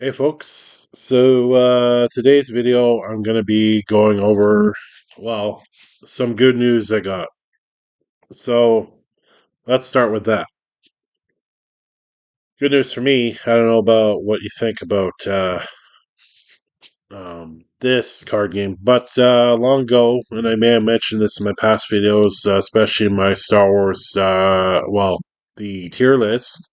Hey folks, today's video I'm going to be going over, well, some good news I got. So let's start with that. Good news for me. I don't know about what you think about this card game, but long ago, and I may have mentioned this in my past videos, especially in my Star Wars, the tier list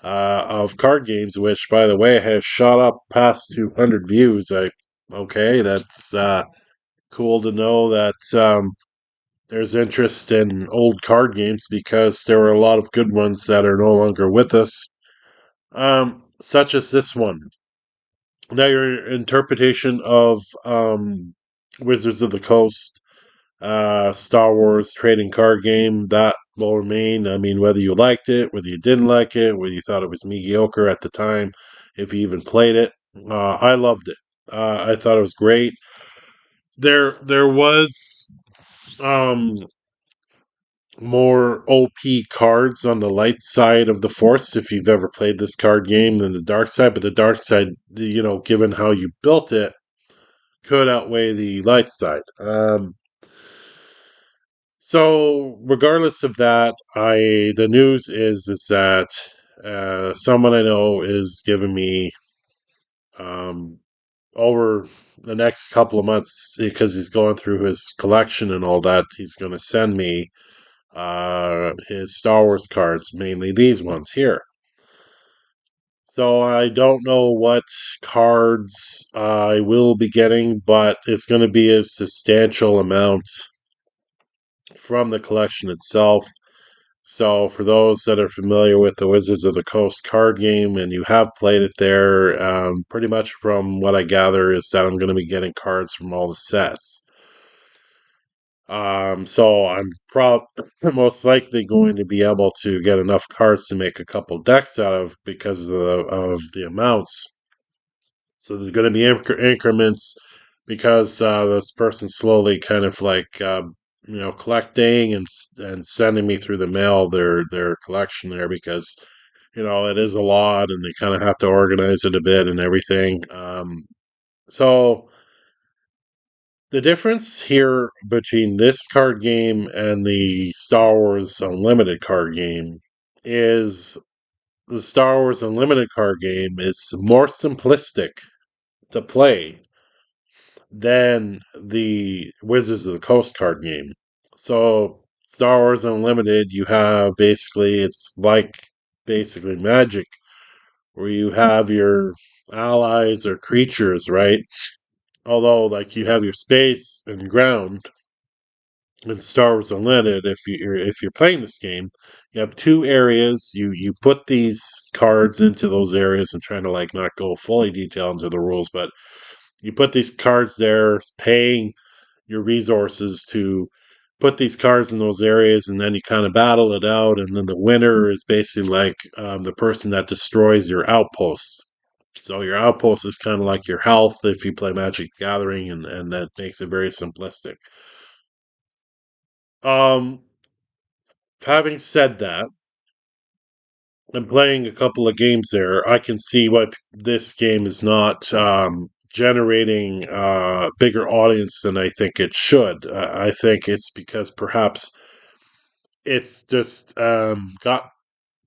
of card games, which, by the way, has shot up past 200 views. Okay, that's cool to know that there's interest in old card games because there were a lot of good ones that are no longer with us, such as this one. Now, your interpretation of Wizards of the Coast, Star Wars trading card game, that will remain. I mean, whether you liked it, whether you didn't like it, whether you thought it was mediocre at the time, if you even played it, I loved it. I thought it was great. There was um more OP cards on the light side of the Force if you've ever played this card game than the dark side, but the dark side, given how you built it, could outweigh the light side. So regardless of that, I the news is that someone I know is giving me um over the next couple of months because he's going through his collection and all that. He's going to send me his Star Wars cards, mainly these ones here. So I don't know what cards I will be getting, but it's going to be a substantial amount from the collection itself. So for those that are familiar with the Wizards of the Coast card game and you have played it there, pretty much from what I gather is that I'm going to be getting cards from all the sets. So I'm most likely going to be able to get enough cards to make a couple decks out of because of the amounts. So there's going to be increments because this person's slowly kind of like collecting and sending me through the mail their collection there because it is a lot and they kind of have to organize it a bit and everything. So the difference here between this card game and the Star Wars Unlimited card game is the Star Wars Unlimited card game is more simplistic to play than the Wizards of the Coast card game. So, Star Wars Unlimited, you have basically, it's like basically magic, where you have your allies or creatures, right? Although, like, you have your space and ground in Star Wars Unlimited, if you're playing this game, you have two areas. You put these cards into those areas and trying to like not go fully detailed into the rules, but you put these cards there, paying your resources to put these cards in those areas, and then you kind of battle it out, and then the winner is basically like the person that destroys your outposts. So your outpost is kind of like your health if you play Magic the Gathering, and that makes it very simplistic. Um, Having said that, and playing a couple of games there, I can see why this game is not generating a bigger audience than I think it should. I think it's because perhaps it's just got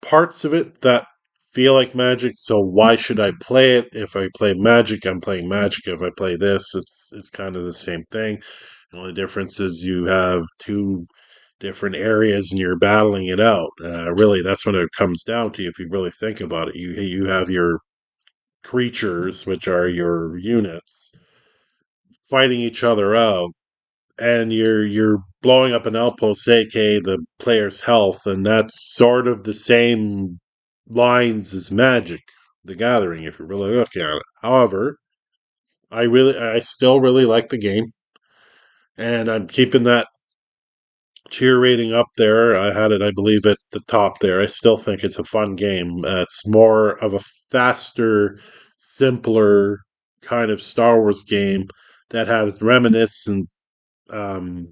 parts of it that feel like Magic. So why should I play it? If I play Magic, I'm playing Magic. If I play this, it's kind of the same thing. The only difference is you have two different areas and you're battling it out. Really, that's when it comes down to. If you really think about it, you have your creatures, which are your units, fighting each other out, and you're blowing up an outpost, aka the player's health, and that's sort of the same lines as Magic: The Gathering, if you're really looking at it. However, I still really like the game, and I'm keeping that tier rating up there. I had it, I believe, at the top there. I still think it's a fun game. It's more of a faster, simpler kind of Star Wars game that has reminiscent um,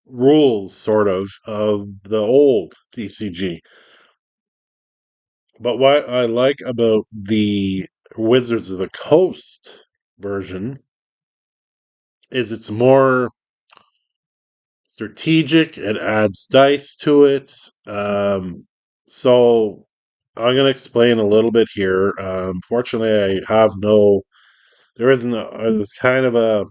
rules, sort of the old TCG. But what I like about the Wizards of the Coast version is it's more strategic. It adds dice to it. So I'm going to explain a little bit here. Fortunately, I have no. There isn't. There's kind of a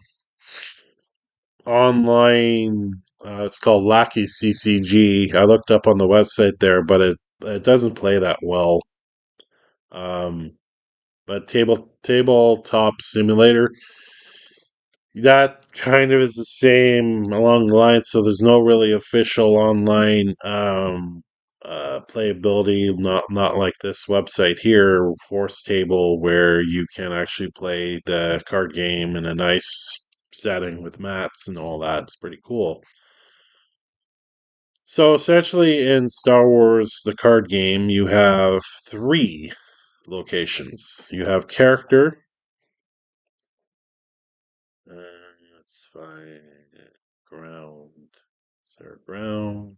online. It's called Lackey CCG. I looked up on the website there, but it doesn't play that well. Um, but tabletop simulator, that kind of is the same along the lines. So there's no really official online playability. Not like this website here, Force Table, where you can actually play the card game in a nice setting with mats and all that. It's pretty cool. So essentially, in Star Wars, the card game, you have three locations. You have character. Let's find ground. Is there a ground?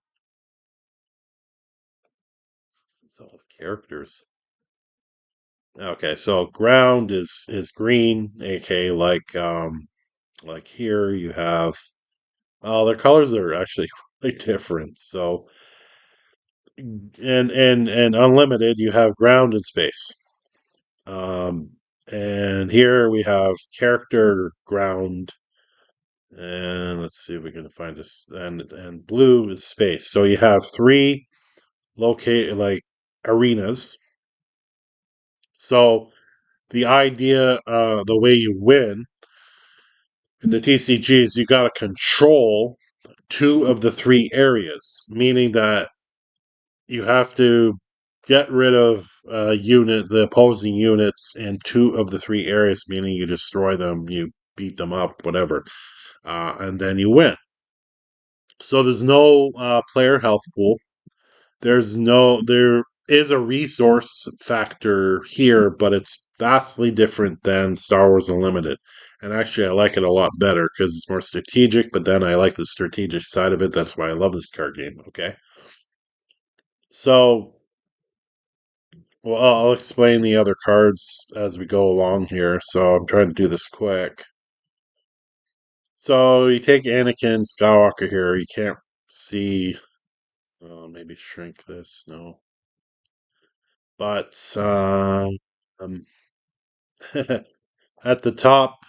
It's all characters. Okay, so ground is green, aka like here you have. Oh, their colors are actually quite different. So and unlimited, you have ground and space. Um, and here we have character ground, and let's see if we can find this. And blue is space. So you have three locate like arenas. So the idea, the way you win in the TCG is you got to control two of the three areas, meaning that you have to get rid of the opposing units in two of the three areas, meaning you destroy them, you beat them up, whatever, and then you win. So there's no player health pool. There is a resource factor here, but it's vastly different than Star Wars Unlimited. And actually, I like it a lot better because it's more strategic. But then I like the strategic side of it. That's why I love this card game. Okay, so well, I'll explain the other cards as we go along here. So I'm trying to do this quick. So you take Anakin Skywalker here. You can't see. Maybe shrink this. No, but at the top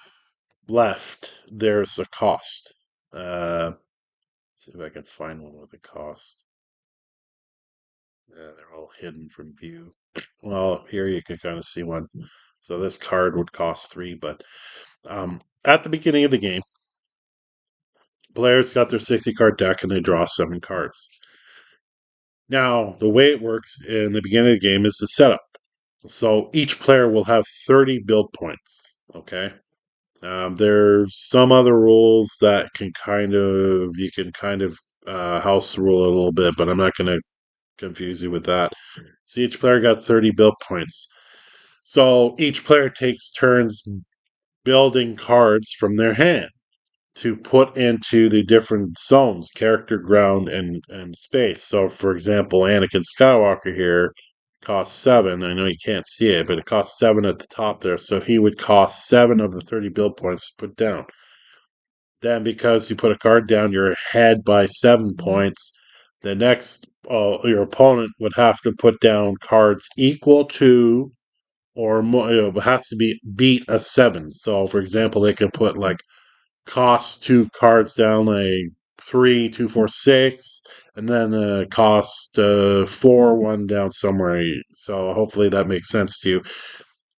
left, there's a cost. See if I can find one with a cost. Yeah, they're all hidden from view. Well, here you can kind of see one. So this card would cost 3, but at the beginning of the game, players got their 60 card deck and they draw 7 cards. Now, the way it works in the beginning of the game is the setup. So each player will have 30 build points. Okay. There's some other rules that you can kind of house rule it a little bit, but I'm not going to confuse you with that. So each player got 30 build points. So each player takes turns building cards from their hand to put into the different zones, character, ground, and space. So, for example, Anakin Skywalker here costs 7. I know you can't see it, but it costs 7 at the top there. So he would cost 7 of the 30 build points to put down. Then, because you put a card down, you're ahead by 7 points. The next, your opponent would have to put down cards equal to or more. It has to be beat a 7. So, for example, they can put like cost 2 cards down, like 3, 2, 4, 6, and then cost 4 one down somewhere. So, hopefully, that makes sense to you.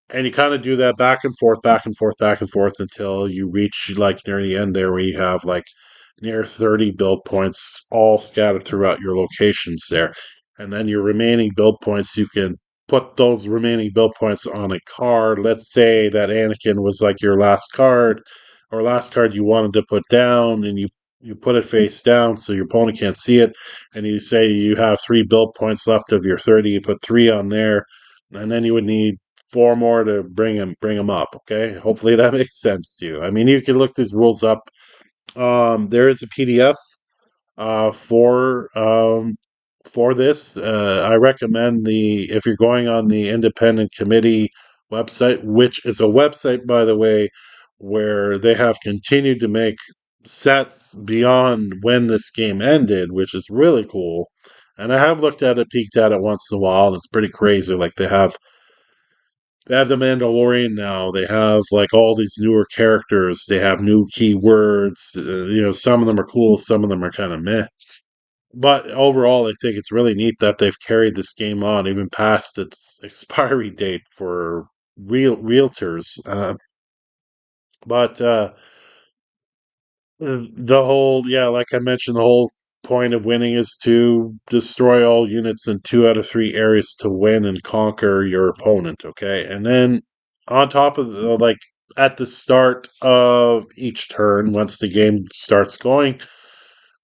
And you kind of do that back and forth, back and forth, back and forth until you reach like near the end there where you have like near 30 build points all scattered throughout your locations there. And then your remaining build points, you can put those remaining build points on a card. Let's say that Anakin was like your last card or last card you wanted to put down, and you put it face down so your opponent can't see it. And you say you have 3 build points left of your 30, you put 3 on there, and then you would need 4 more to bring them up. Okay, hopefully that makes sense to you. I mean, you can look these rules up. There is a PDF uh, for um, for this. I recommend the if you're going on the independent committee website, which is a website, by the way, where they have continued to make sets beyond when this game ended, which is really cool. And I have looked at it, peeked at it once in a while, and it's pretty crazy. Like they have the Mandalorian now. They have like all these newer characters. They have new keywords. Some of them are cool. Some of them are kind of meh. But overall, I think it's really neat that they've carried this game on even past its expiry date for realtors. But the whole, yeah, like I mentioned, the whole point of winning is to destroy all units in 2 out of 3 areas to win and conquer your opponent. Okay, and then on top of like at the start of each turn, once the game starts going,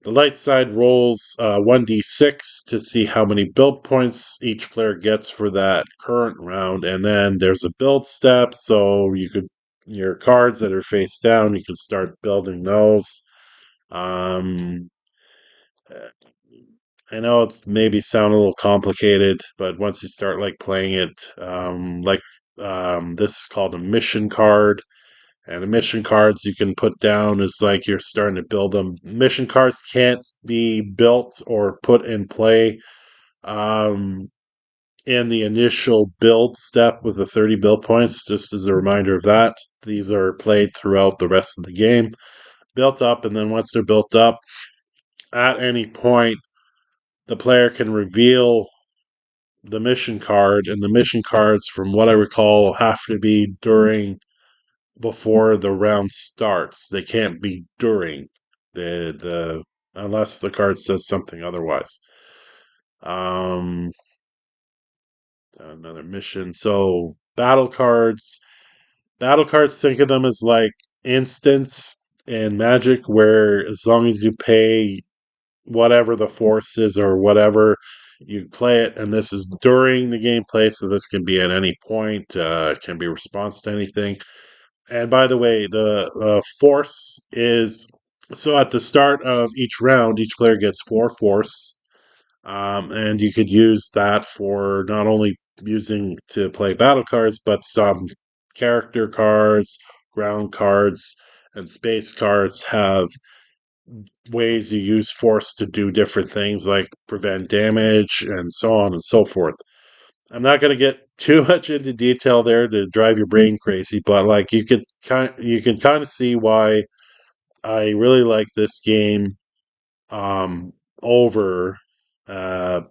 the light side rolls 1d6 to see how many build points each player gets for that current round, and then there's a build step, so your cards that are face down, you can start building those. Um, I know it's maybe sound a little complicated, but once you start like playing it, this is called a mission card. And the mission cards you can put down is like you're starting to build them. Mission cards can't be built or put in play um, in the initial build step with the 30 build points, just as a reminder of that. These are played throughout the rest of the game, built up, and then once they're built up, at any point, the player can reveal the mission card, and the mission cards, from what I recall, have to be before the round starts. They can't be during the unless the card says something otherwise. Um, Another mission. So battle cards. Think of them as like instants in Magic, where as long as you pay whatever the force is or whatever, you play it, and this is during the gameplay, so this can be at any point. It can be response to anything. And by the way, the force is so at the start of each round, each player gets 4 force, and you could use that for not only using to play battle cards, but some character cards, ground cards, and space cards have ways you use force to do different things like prevent damage and so on and so forth. I'm not going to get too much into detail there to drive your brain crazy, but like you can kind of see why I really like this game um, over uh,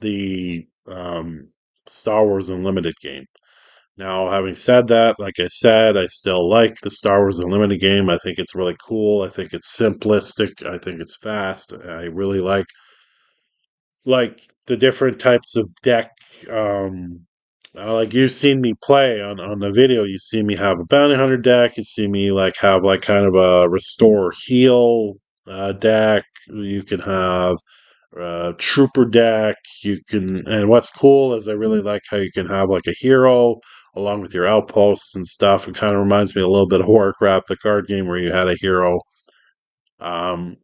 the Star Wars Unlimited game. Now, having said that, like I said, I still like the Star Wars Unlimited game. I think it's really cool. I think it's simplistic. I think it's fast. I really like the different types of deck. Um, like you've seen me play on the video, you see me have a bounty hunter deck. You see me like have like kind of a restore heal deck. You can have trooper deck. And what's cool is I really like how you can have like a hero along with your outposts and stuff. It kind of reminds me a little bit of Warcraft, the card game where you had a hero. Um,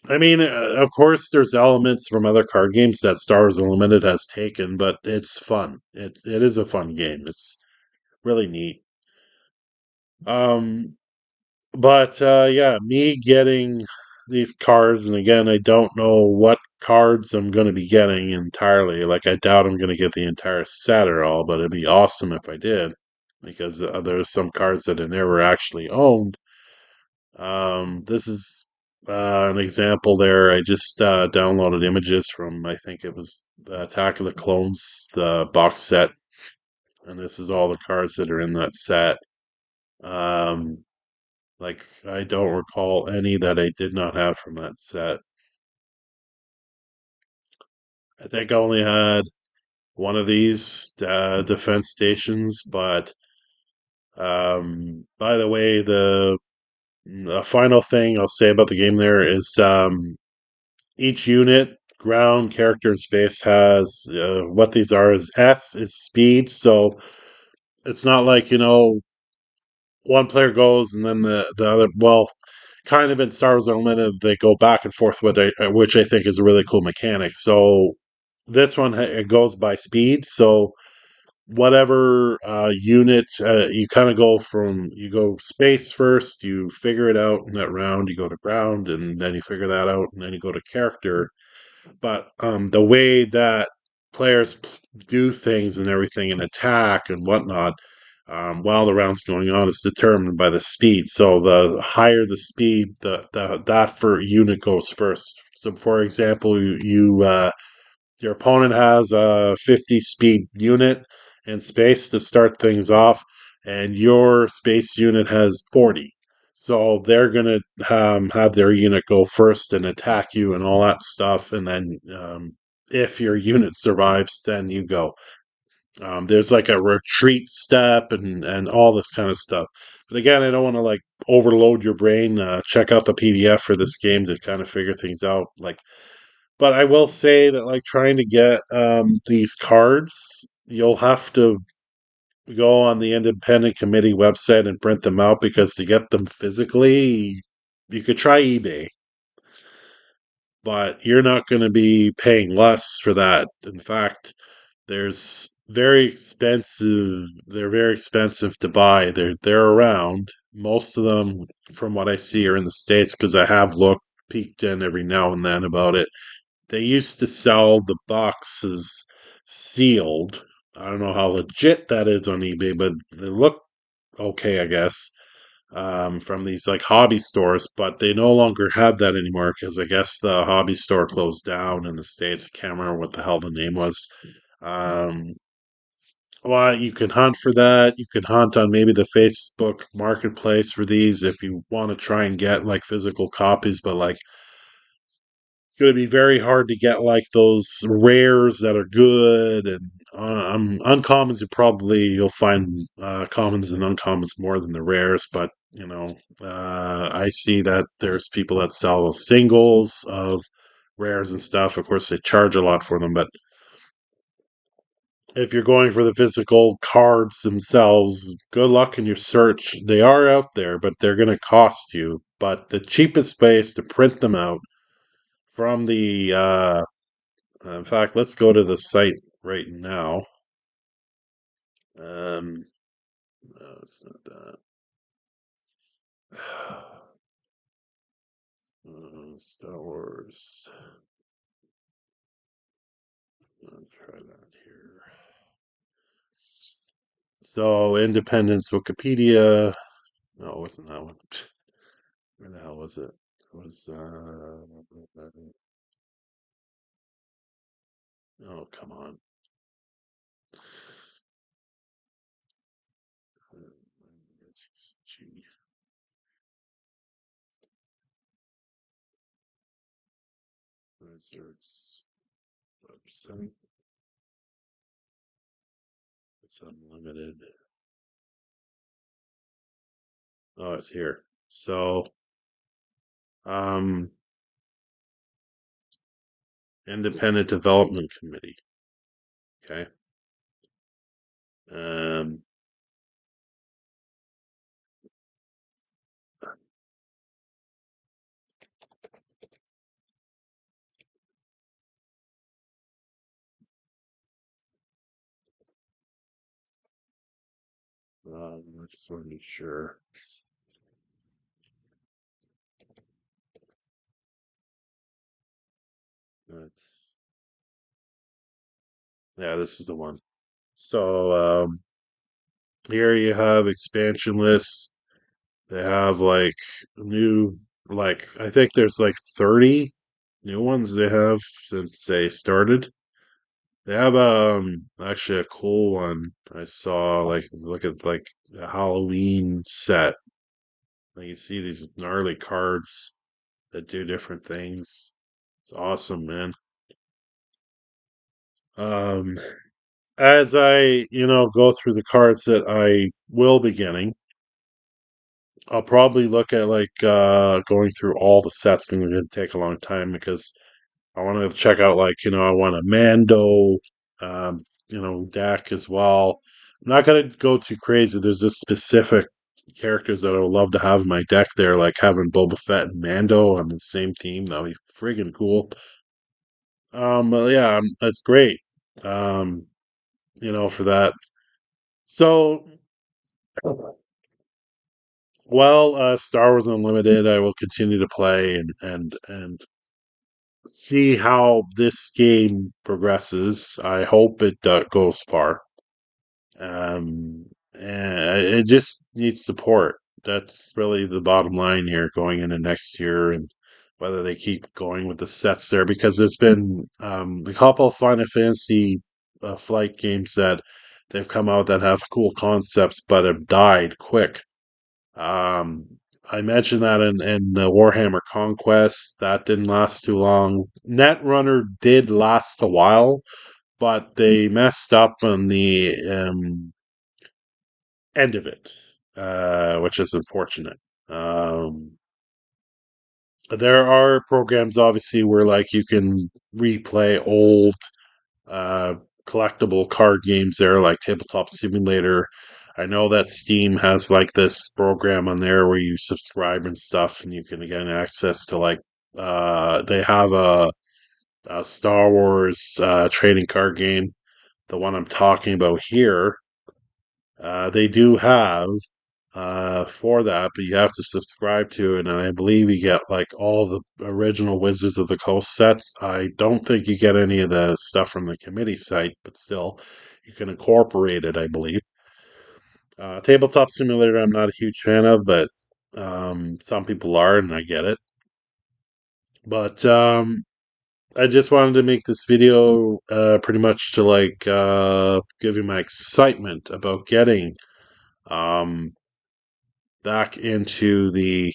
I mean, of course, there's elements from other card games that Star Wars Unlimited has taken, but it's fun. It is a fun game. It's really neat. Um, but yeah, me getting these cards, and again, I don't know what cards I'm going to be getting entirely. Like, I doubt I'm going to get the entire set or all, but it'd be awesome if I did, because there's some cards that I never actually owned. This is an example there. I just downloaded images from, I think it was the Attack of the Clones, the box set, and this is all the cards that are in that set. Um, like, I don't recall any that I did not have from that set. I think I only had one of these defense stations, but by the way, the final thing I'll say about the game there is each unit, ground, character, and space has what these are is S is speed. So it's not like, one player goes and then the other, well, kind of in Star Wars Unlimited, they go back and forth with it, which I think is a really cool mechanic. So this one, it goes by speed. So whatever unit you kind of go from. You go space first, you figure it out in that round, you go to ground, and then you figure that out, and then you go to character. But the way that players do things and everything and attack and whatnot while the round's going on is determined by the speed. So the higher the speed, the that for unit goes first. So for example, your opponent has a 50 speed unit and space to start things off, and your space unit has 40. So they're going to have their unit go first and attack you and all that stuff. And then if your unit survives, then you go. There's like a retreat step and all this kind of stuff. But again, I don't want to like overload your brain. Check out the PDF for this game to kind of figure things out. Like, but I will say that like trying to get these cards, you'll have to go on the independent committee website and print them out because to get them physically, you could try eBay, but you're not going to be paying less for that. In fact, there's very expensive. They're very expensive to buy. They're around. Most of them, from what I see, are in the States because I have looked peeked in every now and then about it. They used to sell the boxes sealed. I don't know how legit that is on eBay, but they look okay, I guess, from these like hobby stores. But they no longer have that anymore because I guess the hobby store closed down in the States. I can't remember what the hell the name was. Um, well, you can hunt for that. You can hunt on maybe the Facebook marketplace for these if you want to try and get like physical copies, but like going to be very hard to get like those rares that are good and uncommons. You'll find commons and uncommons more than the rares, but I see that there's people that sell singles of rares and stuff. Of course, they charge a lot for them, but if you're going for the physical cards themselves, good luck in your search. They are out there, but they're going to cost you. But the cheapest way is to print them out from the in fact, let's go to the site right now. No, it's not that. Star Wars. I'll try that here. So, Independence Wikipedia. No, it wasn't that one. Where the hell was it? It was. Oh, come on. TCG Wizards website. It's unlimited. Oh, it's here. So, um, Independent Development Committee. Okay. Um, I just want to be sure. That, yeah, this is the one. So here you have expansion lists. They have like new, like I think there's like 30 new ones they have since they started. They have actually a cool one I saw. Like look at like a Halloween set. Like you see these gnarly cards that do different things. It's awesome, man. Um, as I, go through the cards that I will be getting, I'll probably look at like going through all the sets and it's gonna take a long time because I want to check out like, I want a Mando um, deck as well. I'm not gonna go too crazy. There's just specific characters that I would love to have in my deck there, like having Boba Fett and Mando on the same team. That'd be friggin' cool. Well, yeah, that's great. Um, for that. So, well, Star Wars Unlimited, I will continue to play and see how this game progresses. I hope it goes far. And it just needs support. That's really the bottom line here going into next year, and whether they keep going with the sets there, because there's been a couple of Final Fantasy flight games that they've come out that have cool concepts but have died quick. Um, I mentioned that in the Warhammer Conquest that didn't last too long. Netrunner did last a while, but they messed up on the end of it, which is unfortunate. Um, there are programs, obviously, where like you can replay old uh, collectible card games there, like Tabletop Simulator. I know that Steam has like this program on there where you subscribe and stuff, and you can get access to like they have a Star Wars trading card game. The one I'm talking about here, they do have for that, but you have to subscribe to it, and I believe you get like all the original Wizards of the Coast sets. I don't think you get any of the stuff from the committee site, but still, you can incorporate it, I believe. Tabletop Simulator, I'm not a huge fan of, but some people are, and I get it. But I just wanted to make this video pretty much to like give you my excitement about getting um, back into the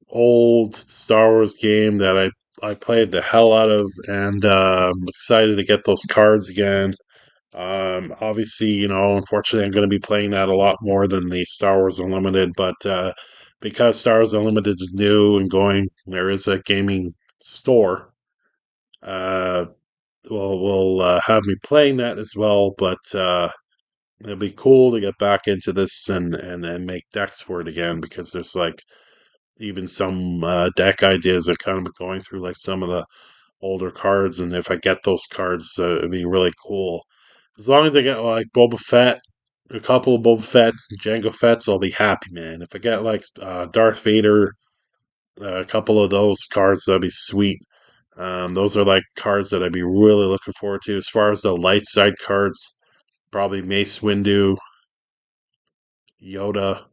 old Star Wars game that I played the hell out of, and I'm excited to get those cards again. Obviously, unfortunately, I'm going to be playing that a lot more than the Star Wars Unlimited, but because Star Wars Unlimited is new and going, there is a gaming store. Uh, will have me playing that as well, but it'll be cool to get back into this and make decks for it again, because there's like even some deck ideas that kind of going through like some of the older cards, and if I get those cards, it'd be really cool. As long as I get like Boba Fett, a couple of Boba Fett's, Jango Fett's, I'll be happy, man. If I get like Darth Vader, a couple of those cards, that'd be sweet. Those are like cards that I'd be really looking forward to. As far as the light side cards, probably Mace Windu, Yoda.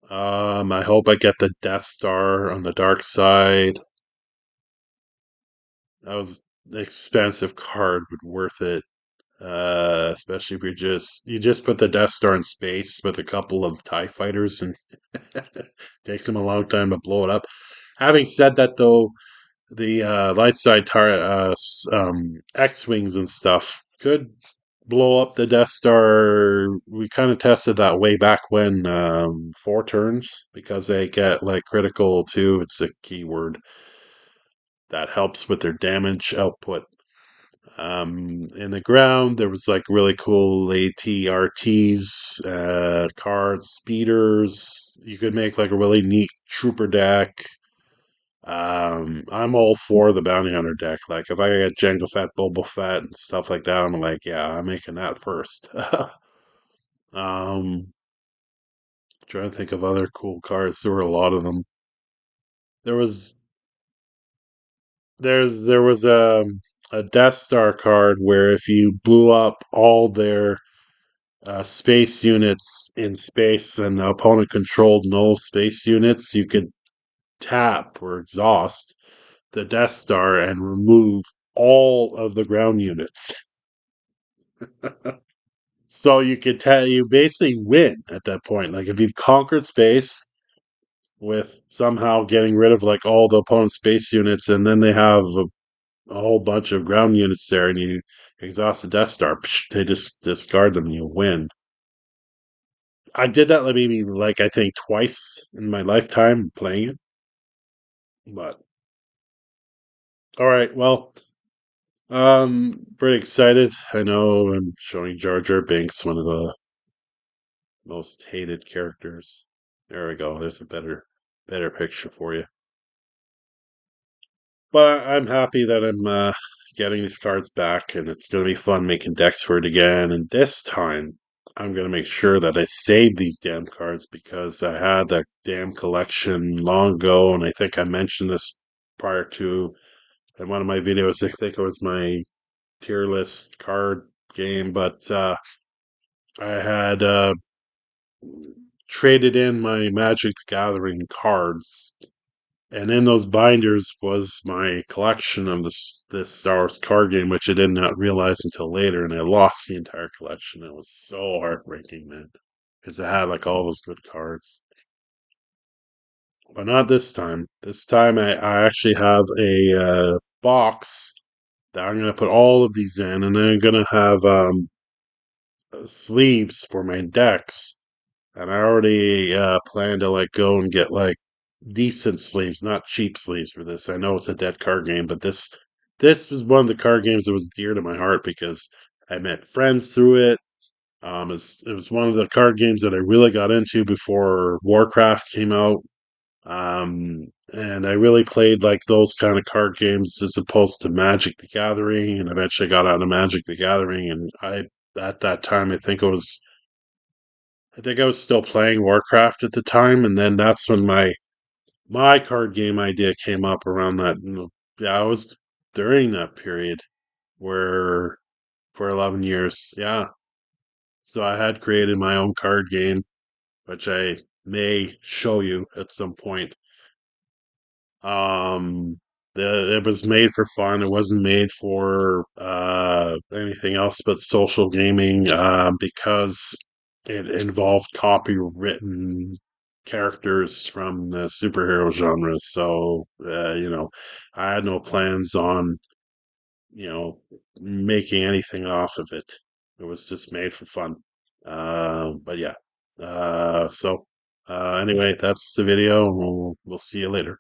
I hope I get the Death Star on the dark side. That was an expensive card, but worth it. Especially if you just put the Death Star in space with a couple of TIE fighters, and takes them a long time to blow it up. Having said that, though, the light side X-wings and stuff could blow up the Death Star. We kind of tested that way back when, 4 turns, because they get like critical too. It's a keyword that helps with their damage output. In the ground, there was like really cool ATRTs, cards, speeders. You could make like a really neat trooper deck. I'm all for the bounty hunter deck. Like if I get Jango Fett, Boba Fett, and stuff like that, I'm like, yeah, I'm making that first. um, Trying to think of other cool cards. There were a lot of them. There was there was a Death Star card where if you blew up all their space units in space and the opponent controlled no space units, you could tap or exhaust the Death Star and remove all of the ground units. So you could tell you basically win at that point. Like if you've conquered space with somehow getting rid of like all the opponent's space units, and then they have a whole bunch of ground units there, and you exhaust the Death Star, they just discard them and you win. I did that like maybe like I think twice in my lifetime playing it. But all right, well, pretty excited. I know I'm showing Jar Jar Binks, one of the most hated characters. There we go. There's a better picture for you. But I'm happy that I'm getting these cards back, and it's going to be fun making decks for it again. And this time, I'm going to make sure that I save these damn cards because I had that damn collection long ago, and I think I mentioned this prior to in one of my videos. I think it was my tier list card game, but I had traded in my Magic the Gathering cards, and in those binders was my collection of this Star Wars card game, which I did not realize until later, and I lost the entire collection. It was so heartbreaking, man, because I had like all those good cards. But not this time. This time I actually have a box that I'm gonna put all of these in, and then I'm gonna have sleeves for my decks. And I already plan to like go and get like decent sleeves, not cheap sleeves for this. I know it's a dead card game, but this was one of the card games that was dear to my heart because I met friends through it. It was one of the card games that I really got into before Warcraft came out. And I really played like those kind of card games as opposed to Magic the Gathering, and eventually got out of Magic the Gathering. And I at that time I think I was still playing Warcraft at the time, and then that's when my card game idea came up around that. Yeah, I was during that period where for 11 years, yeah. So I had created my own card game, which I may show you at some point. Um, it was made for fun. It wasn't made for anything else but social gaming because it involved copywritten characters from the superhero genre. So, I had no plans on, you know, making anything off of it. It was just made for fun. But yeah. Anyway, that's the video. We'll see you later.